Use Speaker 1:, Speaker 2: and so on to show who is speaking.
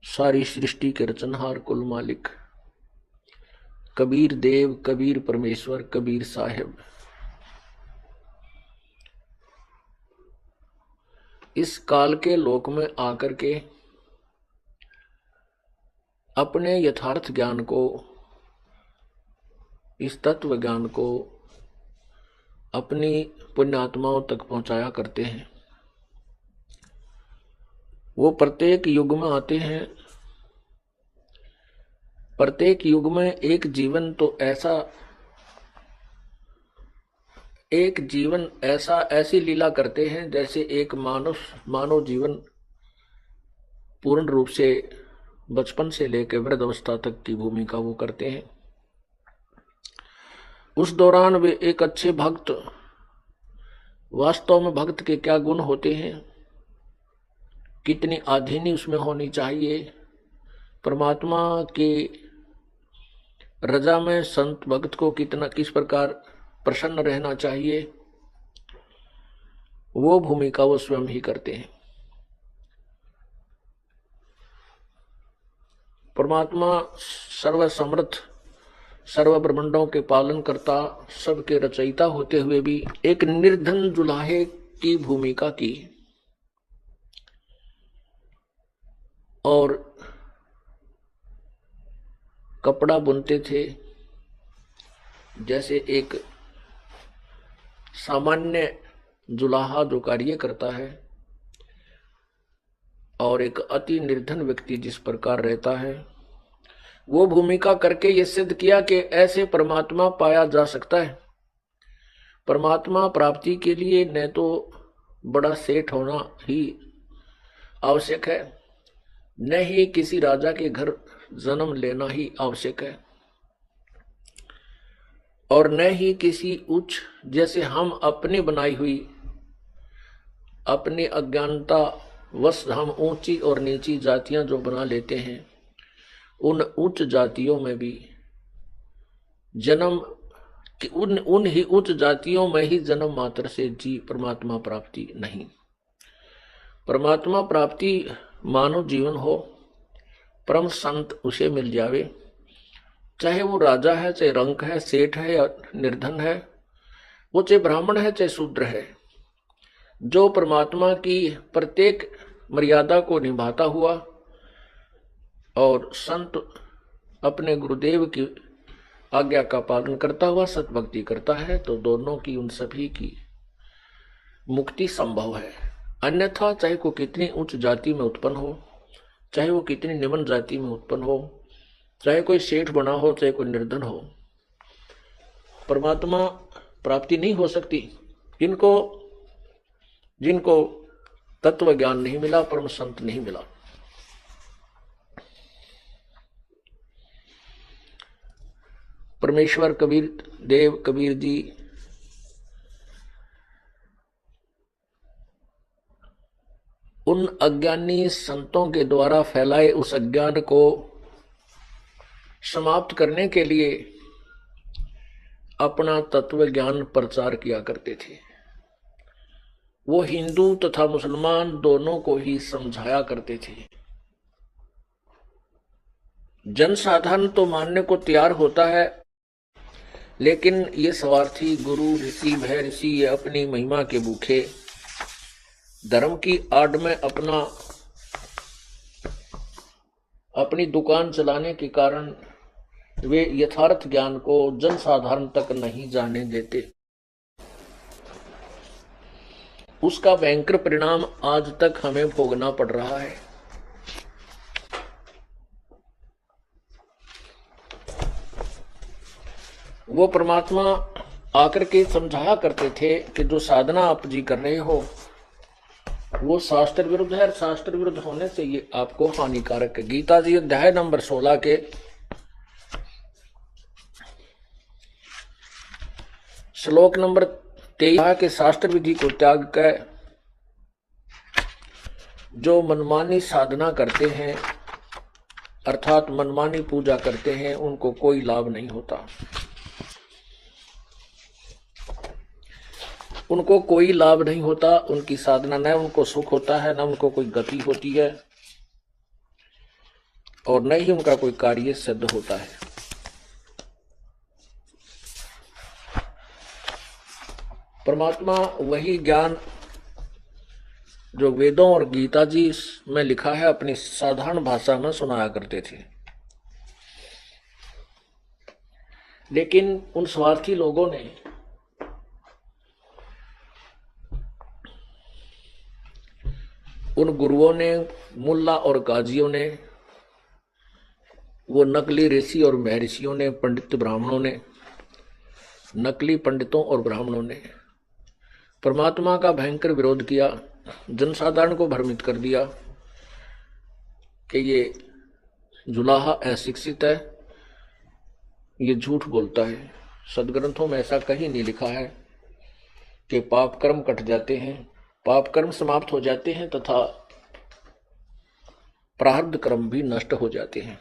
Speaker 1: सारी सृष्टि के रचनहार कुल मालिक, कबीर देव, कबीर परमेश्वर, कबीर साहिब। इस काल के लोक में आकर के अपने यथार्थ ज्ञान को, इस तत्व ज्ञान को अपनी पुण्यात्माओं तक पहुंचाया करते हैं। वो प्रत्येक युग में आते हैं। प्रत्येक युग में एक जीवन ऐसा ऐसी लीला करते हैं जैसे एक मानव जीवन पूर्ण रूप से बचपन से लेकर वृद्ध अवस्था तक की भूमिका वो करते हैं। उस दौरान वे एक अच्छे भक्त, वास्तव में भक्त के क्या गुण होते हैं, कितनी आधीनी उसमें होनी चाहिए, परमात्मा की रजा में संत भक्त को किस प्रकार प्रसन्न रहना चाहिए, वो भूमिका वो स्वयं ही करते हैं। परमात्मा सर्वसमर्थ, सर्व ब्रह्मांडों के पालन करता, सबके रचयिता होते हुए भी एक निर्धन जुलाहे की भूमिका की और कपड़ा बुनते थे। जैसे एक सामान्य जुलाहा जो कार्य करता है और एक अति निर्धन व्यक्ति जिस प्रकार रहता है, वो भूमिका करके ये सिद्ध किया कि ऐसे परमात्मा पाया जा सकता है। परमात्मा प्राप्ति के लिए न तो बड़ा सेठ होना ही आवश्यक है, न ही किसी राजा के घर जन्म लेना ही आवश्यक है, और न ही किसी उच्च, जैसे हम अपनी बनाई हुई अपनी अज्ञानता वश हम ऊंची और नीची जातियां जो बना लेते हैं, उन उच्च जातियों में भी उन ही उच्च जातियों में ही जन्म मात्र से जी परमात्मा प्राप्ति नहीं। परमात्मा प्राप्ति मानव जीवन हो, परम संत उसे मिल जावे, चाहे वो राजा है, चाहे रंक है, सेठ है या निर्धन है, वो चाहे ब्राह्मण है चाहे शूद्र है, जो परमात्मा की प्रत्येक मर्यादा को निभाता हुआ और संत अपने गुरुदेव की आज्ञा का पालन करता हुआ सतभक्ति करता है, तो दोनों की, उन सभी की मुक्ति संभव है। अन्यथा चाहे को कितनी उच्च जाति में उत्पन्न हो, चाहे वो कितनी निम्न जाति में उत्पन्न हो, चाहे कोई सेठ बना हो, चाहे कोई निर्धन हो, परमात्मा प्राप्ति नहीं हो सकती। जिनको तत्व ज्ञान नहीं मिला, परम संत नहीं मिला। परमेश्वर कबीर देव, कबीर जी उन अज्ञानी संतों के द्वारा फैलाए उस अज्ञान को समाप्त करने के लिए अपना तत्व ज्ञान प्रचार किया करते थे। वो हिंदू तथा मुसलमान दोनों को ही समझाया करते थे। जनसाधारण तो मानने को तैयार होता है, लेकिन ये स्वार्थी गुरु ऋषि भय ऋषि, ये अपनी महिमा के भूखे धर्म की आड़ में अपनी दुकान चलाने के कारण वे यथार्थ ज्ञान को जनसाधारण तक नहीं जाने देते। उसका भयंकर परिणाम आज तक हमें भोगना पड़ रहा है। वो परमात्मा आकर के समझाया करते थे कि जो साधना आप जी कर रहे हो वो शास्त्र विरुद्ध है, शास्त्र विरुद्ध होने से ये आपको हानिकारक है। गीता जी अध्याय नंबर 16 के श्लोक नंबर 23 के शास्त्र विधि को त्याग कर जो मनमानी साधना करते हैं, अर्थात मनमानी पूजा करते हैं, उनको कोई लाभ नहीं होता। उनको कोई लाभ नहीं होता, उनकी साधना न उनको सुख होता है, न उनको कोई गति होती है। और न ही उनका कोई कार्य सिद्ध होता है। परमात्मा वही ज्ञान जो वेदों और गीता जी में लिखा है अपनी साधारण भाषा में सुनाया करते थे, लेकिन उन स्वार्थी लोगों ने उन गुरुओं ने, मुल्ला और काजियों ने, वो नकली ऋषि और महर्षियों ने, पंडित ब्राह्मणों ने, नकली पंडितों और ब्राह्मणों ने परमात्मा का भयंकर विरोध किया, जनसाधारण को भ्रमित कर दिया कि ये जुलाहा अशिक्षित है, ये झूठ बोलता है। सदग्रंथों में ऐसा कहीं नहीं लिखा है कि पाप कर्म कट जाते हैं, पाप कर्म समाप्त हो जाते हैं तथा प्रारब्ध कर्म भी नष्ट हो जाते हैं।